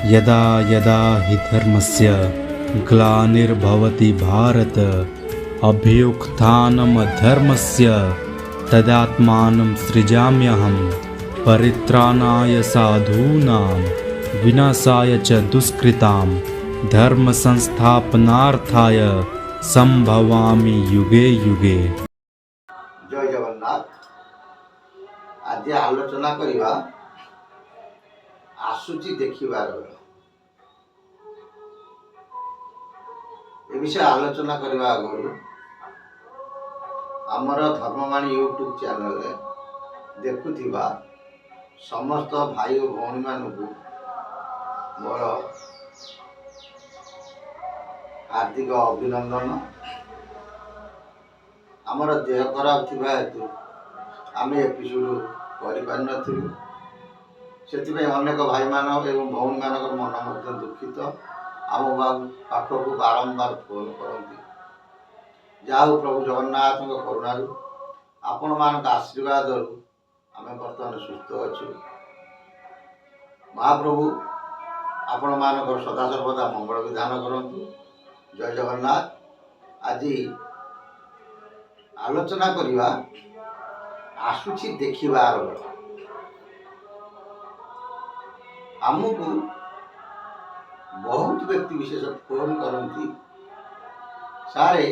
यदा यदा हि धर्मस्य ग्लानिर्भवति भारत अभ्युत्थानमधर्मस्य तदात्मानं सृजाम्यहं परित्राणाय साधूनां विनाशाय च दुष्कृतां धर्म संस्थापनार्थाय संभवामि युगे युगे। जय जगन्नाथ। आज आलोचना करवा आसूची देखिबार बेल। ए विषय आलोचना करवा आगु आमर धर्मवाणी यूट्यूब चैनल देखुथिबा समस्त भाई और भौणी मानकु मोर हार्दिक अभिनंदन। आमर देह खराब थिबा हेतु आमे एपिसोड करि पार नथिलु। से अनेक भाई मान एवं भौणी मान मन मध्य दुखित आम पाखक बारंबार फोन करती। जाऊ प्रभु जगन्नाथ करुणा आपण मान आशीर्वाद आम बर्तमान सुस्थ अच्छु। महाप्रभु आपण मान सदा सर्वदा मंगल विधान करंतु। जय जगन्नाथ। आज आलोचना करवा आसूची देखिबार बेल। आमको बहुत व्यक्ति विशेष फोन करती, सारे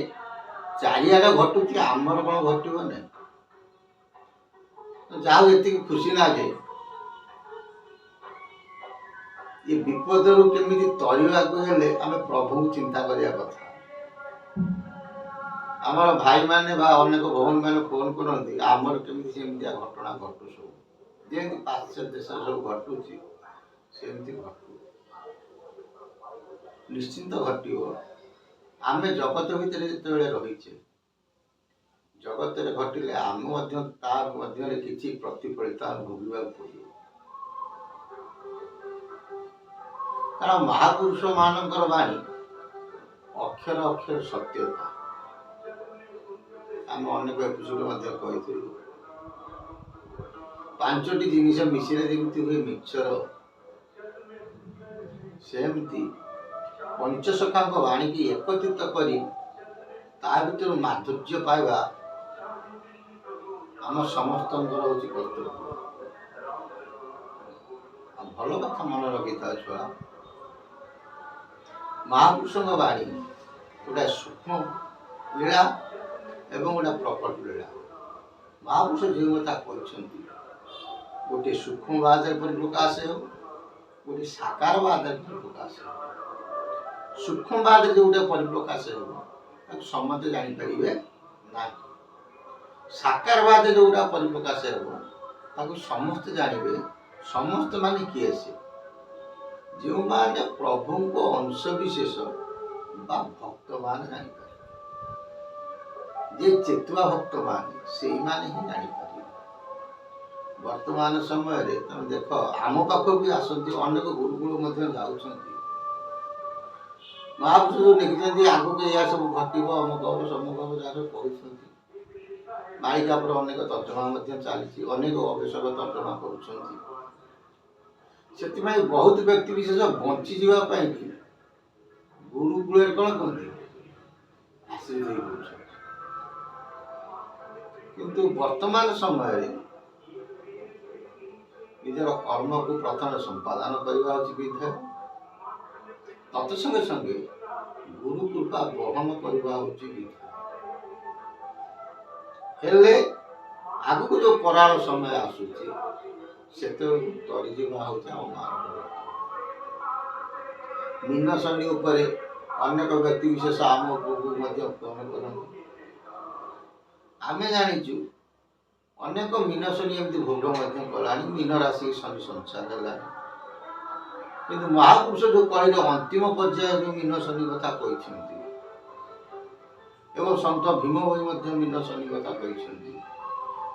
चारिआडे घटुची आमर कौन घटब ना। जाऊ ये खुशी लगे ये विपद रु केमी तरिया आम प्रभु चिंता करने कथा। आमर भाई माने बा अनेक भौणी मैंने फोन करती आमर केमी घटना घटू सब जमी पाश्चात्य देश सब घटुची सेमती घटू निश्चिंत घटो। आम जगत भितर जो रहीचे जगत घटिले आम किसी प्रतिफलित भोगवा पड़े। कारण महापुरुष मानकर वाणी अक्षर अक्षर सत्यता आम अनेक एपिसोड कही पांचटी जिनिस मिशिले जमी हुए मिक्सर सेमती पंचसखा वाणी की एकत्रित करी ता भर माधुर्य पाइबा आम समस्त कर्तव्य। भल कथा मन रखी था छुआ। महापुरुष वाणी गोटे सूक्ष्म लीला एवं गोटे प्रकट लीला। महापुरुष जो कथा कहते गोटे सूक्ष्म बात परिप्रकाश हो गोटे साकार बात परिप्रकाश हो। सूक्ष्म बात जो गोटे परिप्रकाश हो समझे जानीपारे ना। साकार बात जो गोटा परिप्रकाश हो समस्त जानवे। समस्त माने किए से जो माने प्रभु को अंश विशेष भक्त मान जानीपारे जे चेतुआ भक्त माने से माने ही जानीपारे। वर्तमान समय तुम देख आम पाख भी आसती अनेक गुरुकुल जाऊँच महापुरुष जो लिखिं आगक यह सब घटव अमुक हम समुक हम जहाँ सब कहते मालिका पर अनेक तर्जमा चली अनेक गवेषक तर्जमा कर बहुत व्यक्ति विशेष बंची जावाई गुरुकूल कौन कहते आशीर्वाद किंतु वर्तमान समय निजर कर्म को प्रथम संपादन करवा विधेय तत्संगे संगे गुरु कृपा बहन करवा हेले आगु जो कराल समय आसूचे से तरीजा हूँ मीन शनि अनेक व्यक्ति विशेष आम फोन कर आम जाचु अनेक मीन शनि एमती भोग कला मीन राशि शनि संसार है। किंतु महापुरुष जो कहले अंतिम पर्याय जो मीन शनि कथा कहते एवं सन्त भीम भाई मीन शनि कथा कहते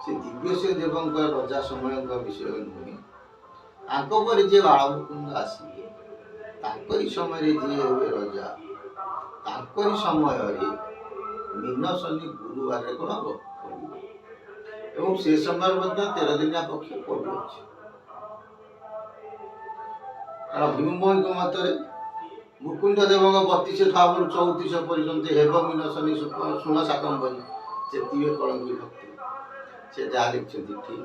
से दिव्य देवं रजा समय विषय नुहे आंपर जे बालमुकुंद आसवे समय जी हे रजा समय मीन शनि गुरुवार कौन हम एवं से समय 13 दिनिया पक्ष पड़े। କାରଣ ଭୀମଭୋଇଙ୍କ ମତରେ ମୁକୁନ୍ଦ ଦେବଙ୍କ 32 ଠାରୁ 34 ପର୍ଯ୍ୟନ୍ତ ହେବ ମିନସନି ଶୁଣ ଶାକମ୍ବରୀ ଯେତିକି କଳଙ୍କି ଭକ୍ତି ସେ ଯାହା ଲେଖିଛନ୍ତି ଠିକ।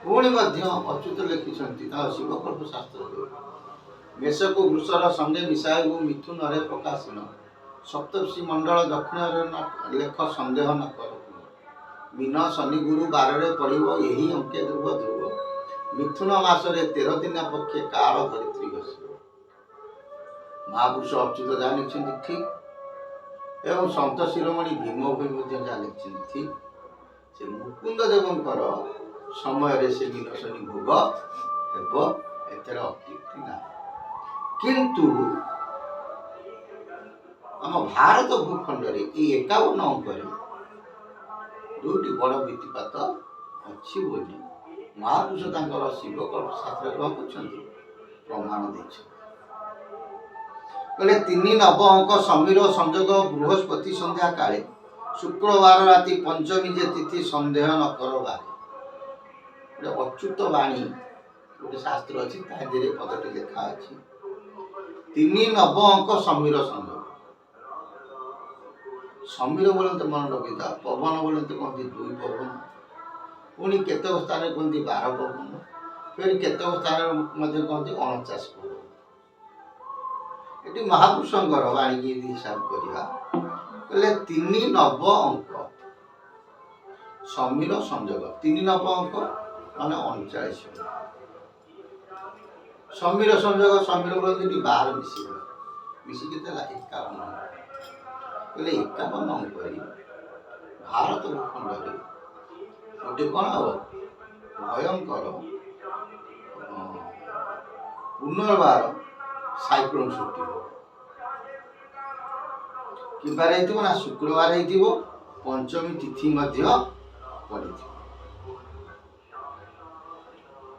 ପୁଣି ମଧ୍ୟ ଅଚ୍ୟୁତ ଲେଖିଛନ୍ତି ତାଙ୍କ ଶିବକଳ୍ପ ଶାସ୍ତ୍ରରେ ମେଷକୁ ବୃଷର ସଙ୍ଗେ ମିଶାଇବୁ ମିଥୁନରେ ପ୍ରକାଶନ ସପ୍ତର୍ଷି ମଣ୍ଡଳ ଦକ୍ଷିଣରେ ଲେଖ ସନ୍ଦେହ ନ କର ମିନ ଶନି ଗୁରୁ ବାରରେ ପଡ଼ିବ ଏହି ଅଙ୍କେ ଧ୍ରୁବ ଧ୍ରୁବ ମିଥୁନ ମାସରେ 13 ଦିନ ପକ୍ଷେ କାଳ ଧରିତ୍ରୀ ବସିବ। ମହାପୁରୁଷ ଅଚ୍ୟୁତ ଯାହା ଲେଖିଛନ୍ତି ଠିକ ଏବଂ ସନ୍ଥ ଶିରୋମଣି ଭୀମ ଭୋଇ ମଧ୍ୟ ଯାହା ଲେଖିଛନ୍ତି ଠିକ। ସେ ମୁକୁନ୍ଦ ଦେବଙ୍କର ସମୟରେ ସେ ମିନଶନି ଭୋଗ ହେବ, ଏଥିରେ ଅତ୍ୟୁକ୍ତି ନାହିଁ। କିନ୍ତୁ ଆମ ଭାରତ ଭୂଖଣ୍ଡରେ ଏଇ 51 ଅଙ୍କରେ ଦୁଇଟି ବଡ଼ ଭିତ୍ତିପାତ ଅଛି ବୋଲି ମହାପୁରୁଷ ତାଙ୍କର ଶିବକଳ୍ପ ଶାସ୍ତ୍ର ଗ୍ରହଣ କରିଛନ୍ତି, ପ୍ରମାଣ ଦେଇଛନ୍ତି। କହିଲେ 3 ନବ ଅଙ୍କ ସମୀର ସଂଯୋଗ ବୃହସ୍ପତି ସନ୍ଧ୍ୟା କାଳେ ଶୁକ୍ରବାର ରାତି ପଞ୍ଚମୀ ଯେ ତିଥି ସନ୍ଦେହ ନ କର ବାରେ। ଗୋଟେ ଅଚ୍ୟୁତ ବାଣୀ ଗୋଟେ ଶାସ୍ତ୍ର ଅଛି, ତା ଦେହରେ ପଦଟି ଲେଖା ଅଛି 3 ନବ ଅଙ୍କ ସମୀର ସଂଯୋଗ। ସମୀର ବୋଲନ୍ତି ମନେ ରଖିଥା, ପବନ ବୋଲନ୍ତି କହନ୍ତି 2 ପବନ, ପୁଣି କେତେକ ସ୍ଥାନରେ କହନ୍ତି 12 ପବନ, ଫେର କେତେକ ସ୍ଥାନରେ ମଧ୍ୟ କହନ୍ତି 49 ପବନ। ଏଠି ମହାପୁରୁଷଙ୍କର ବାଣୀକି ହିସାବ କରିବା କହିଲେ 3 ନବ ଅଙ୍କ ସମୀର ସଂଯୋଗ, 3 ନବ ଅଙ୍କ ମାନେ 39। ସମୀର ସଂଯୋଗ, ସମୀର ବୋଲନ୍ତି 12 ମିଶିକି ଦେଲା 51। କହିଲେ 51 ଅଙ୍କରେ ଭାରତ ଭୂଖଣ୍ଡରେ ଗୋଟେ କ'ଣ ହବ ଭୟଙ୍କର ପୁନର୍ବାର ସାଇକ୍ଲୋନ ସୃଷ୍ଟି ହେବ। କି ବାର ହେଇଥିବ ନା ଶୁକ୍ରବାର ହେଇଥିବ, ପଞ୍ଚମୀ ତିଥି ମଧ୍ୟ ପଡ଼ିଥିବ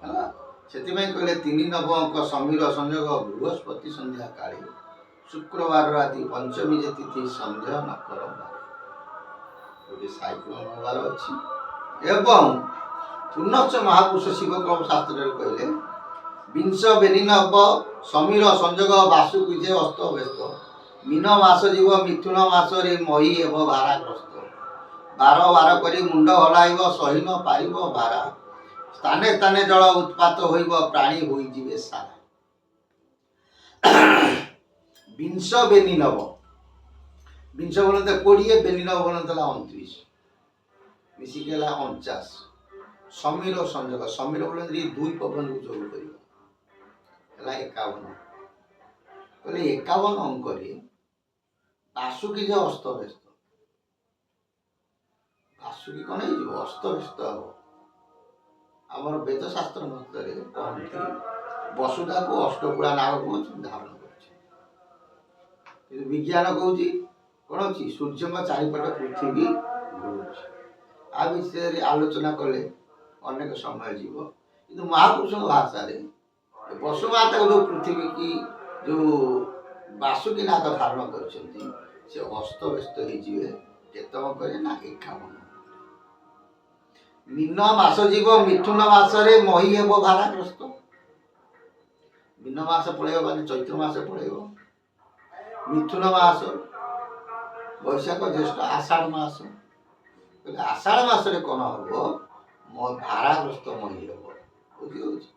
ହେଲା। ସେଥିପାଇଁ କହିଲେ 3 ନବ ଅଙ୍କ ସମୀର ସଂଯୋଗ ବୃହସ୍ପତି ସନ୍ଧ୍ୟା କାଳେ ଶୁକ୍ରବାର ରାତି ପଞ୍ଚମୀ ଯେ ତିଥି ସନ୍ଦେହ ନ କର ଗୋଟେ ସାଇକ୍ଲୋନ ହବାର ଅଛି। ଏବଂ ପୁନଶ୍ଚ ମହାପୁରୁଷ ଶିବକଳ୍ପ ଶାସ୍ତ୍ରରେ କହିଲେ ବିଂଶ ବେନି ନବ ସମୀର ସଂଯୋଗ ବାସୁକୁ ଯେ ଅସ୍ତ ବ୍ୟସ୍ତ ମିନ ମାସ ଯିବ ମିଥୁନ ମାସରେ ମହି ହେବ ଭାରାଗ୍ରସ୍ତ 12 କରି ମୁଣ୍ଡ ହଲାଇବ ସହି ନ ପାରିବ ଭାରା ସ୍ଥାନେ ସ୍ଥାନେ ଜଳ ଉତ୍ପାତ ହୋଇବ ପ୍ରାଣୀ ହୋଇଯିବେ ସାରା। ବିଂଶ ବେନି ନବ, ବିଂଶ ବୋଲନ୍ତି 20, ବେନି ନବ ବୋଲନ୍ତି 29, ମିଶିକି ହେଲା 49। ସମୀର ସଂଯୋଗ, ସମୀର ବୋଲନ୍ତି 2 ପବନକୁ ଯୋଗ କରିବ ହେଲା 51। କହିଲେ 51 ଅଙ୍କରେ ବାସୁକି ଯେ ଅସ୍ତବ୍ୟସ୍ତ, ବାସୁକି କ'ଣ ହେଇଯିବ ଅସ୍ତବ୍ୟସ୍ତ ହେବ। ଆମର ବେଦଶାସ୍ତ୍ର ମତରେ କହନ୍ତି ବସୁଧାକୁ ଅଷ୍ଟପୁଳା ନାଗକୁ ଧାରଣ କରୁଛି, କିନ୍ତୁ ବିଜ୍ଞାନ କହୁଛି କ'ଣ ଅଛି ସୂର୍ଯ୍ୟଙ୍କ ଚାରିପଟେ ପୃଥିବୀ ଘୁରୁଛି। ଆ ବିଷୟରେ ଆଲୋଚନା କଲେ ଅନେକ ସମୟ ଯିବ, କିନ୍ତୁ ମହାପୁରୁଷଙ୍କ ଭାଷାରେ ବସୁମାତାକୁ ଯେଉଁ ପୃଥିବୀ କି ଯେଉଁ ବାସୁକି ନାଗ ଧାରଣ କରିଛନ୍ତି ସେ ଅସ୍ତବ୍ୟସ୍ତ ହେଇଯିବେ କେତେ ଅଙ୍କରେ ନା 51। ମିନ ମାସ ଯିବ ମିଥୁନ ମାସରେ ମହି ହେବ ଭାରାଗ୍ରସ୍ତ, ମିନ ମାସ ପଳେଇବ ମାନେ ଚୈତ୍ର ମାସ ପଳେଇବ, ମିଥୁନ ମାସ ବୈଶାଖ ଜ୍ୟେଷ୍ଠ ଆଷାଢ଼ ମାସ, ଆଷାଢ଼ ମାସରେ କ'ଣ ହବ ଭାରାଗ୍ରସ୍ତ ମହି ହେବ। ବୁଝିଯାଉଛି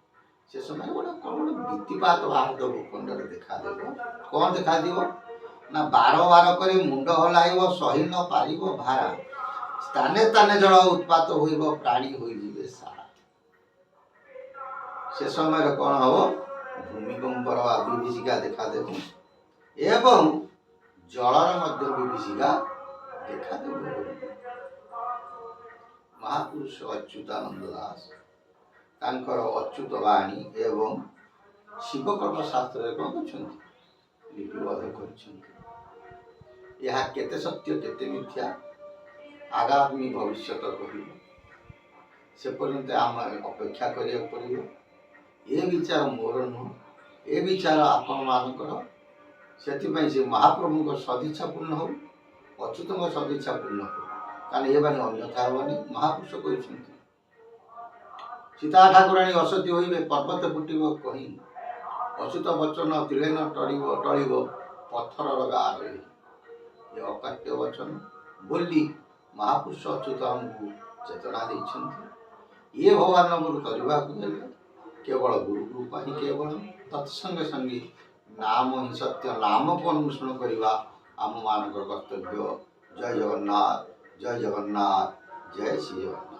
ସେ ସମୟରେ ଗୋଟେ କ'ଣ ଗୋଟେ ଭିତ୍ତିପାତ ଭାରତ ଭୂଖଣ୍ଡରେ ଦେଖାଦେବ। କ'ଣ ଦେଖାଯିବ ନା 12 କରି ମୁଣ୍ଡ ହଲାଇବ ସହି ନ ପାରିବ ଭାରା ସ୍ଥାନେ ସ୍ଥାନେ ଜଳ ଉତ୍ପାତ ହୋଇବ ପ୍ରାଣୀ ହୋଇଯିବେ ସାରା। ସେ ସମୟରେ କ'ଣ ହବ ଭୂମିକମ୍ପର ବିଭୀଷିକା ଦେଖାଦେବ ଏବଂ ଜଳର ମଧ୍ୟ ବିଭୀଷିକା ଦେଖାଦେବ। ମହାପୁରୁଷ ଅଚ୍ୟୁତାନନ୍ଦ ଦାସ ତାଙ୍କର ଅଚ୍ୟୁତ ବାଣୀ ଏବଂ ଶିବକଳ୍ପ ଶାସ୍ତ୍ରରେ କ'ଣ କରିଛନ୍ତି ଲିପିବଦ୍ଧ କରିଛନ୍ତି। ଏହା କେତେ ସତ୍ୟ କେତେ ମିଥ୍ୟା ଆଗାମୀ ଭବିଷ୍ୟତ କହିବ, ସେ ପର୍ଯ୍ୟନ୍ତ ଆମେ ଅପେକ୍ଷା କରିବାକୁ ପଡ଼ିବ। ଏ ବିଚାର ମୋର ନୁହଁ, ଏ ବିଚାର ଆପଣମାନଙ୍କର। ସେଥିପାଇଁ ସେ ମହାପ୍ରଭୁଙ୍କ ସଦିଚ୍ଛା ପୂର୍ଣ୍ଣ ହଉ, ଅଚ୍ୟୁତଙ୍କ ସଦିଚ୍ଛା ପୂର୍ଣ୍ଣ ହଉ, କାରଣ ଏ ବାଣୀ ଅନ୍ୟଥା ହେବନି। ମହାପୁରୁଷ କହିଛନ୍ତି ସୀତା ଠାକୁରାଣୀ ଅସତୀ ହୋଇବେ ପର୍ବତ ଫୁଟିବ କହି ଅଚ୍ୟୁତ ବଚନ ତିଳେ ନ ଟଳିବ ପଥରର ଗାରରେ। ଏ ଅକାଟ୍ୟ ବଚନ ବୋଲି ମହାପୁରୁଷ ଅଚ୍ୟୁତ ଆମକୁ ଚେତନା ଦେଇଛନ୍ତି। ଇଏ ଭଗବାନ ଗୁରୁ କରିବାକୁ ହେଲେ କେବଳ ଗୁରୁ କୃପା ହିଁ କେବଳ, ତତ୍ସଙ୍ଗେ ସଙ୍ଗେ ନାମ ହିଁ ସତ୍ୟ, ନାମକୁ ଅନ୍ୱେଷଣ କରିବା ଆମମାନଙ୍କର କର୍ତ୍ତବ୍ୟ। ଜୟ ଜଗନ୍ନାଥ, ଜୟ ଜଗନ୍ନାଥ, ଜୟ ଶ୍ରୀ ଜଗନ୍ନାଥ।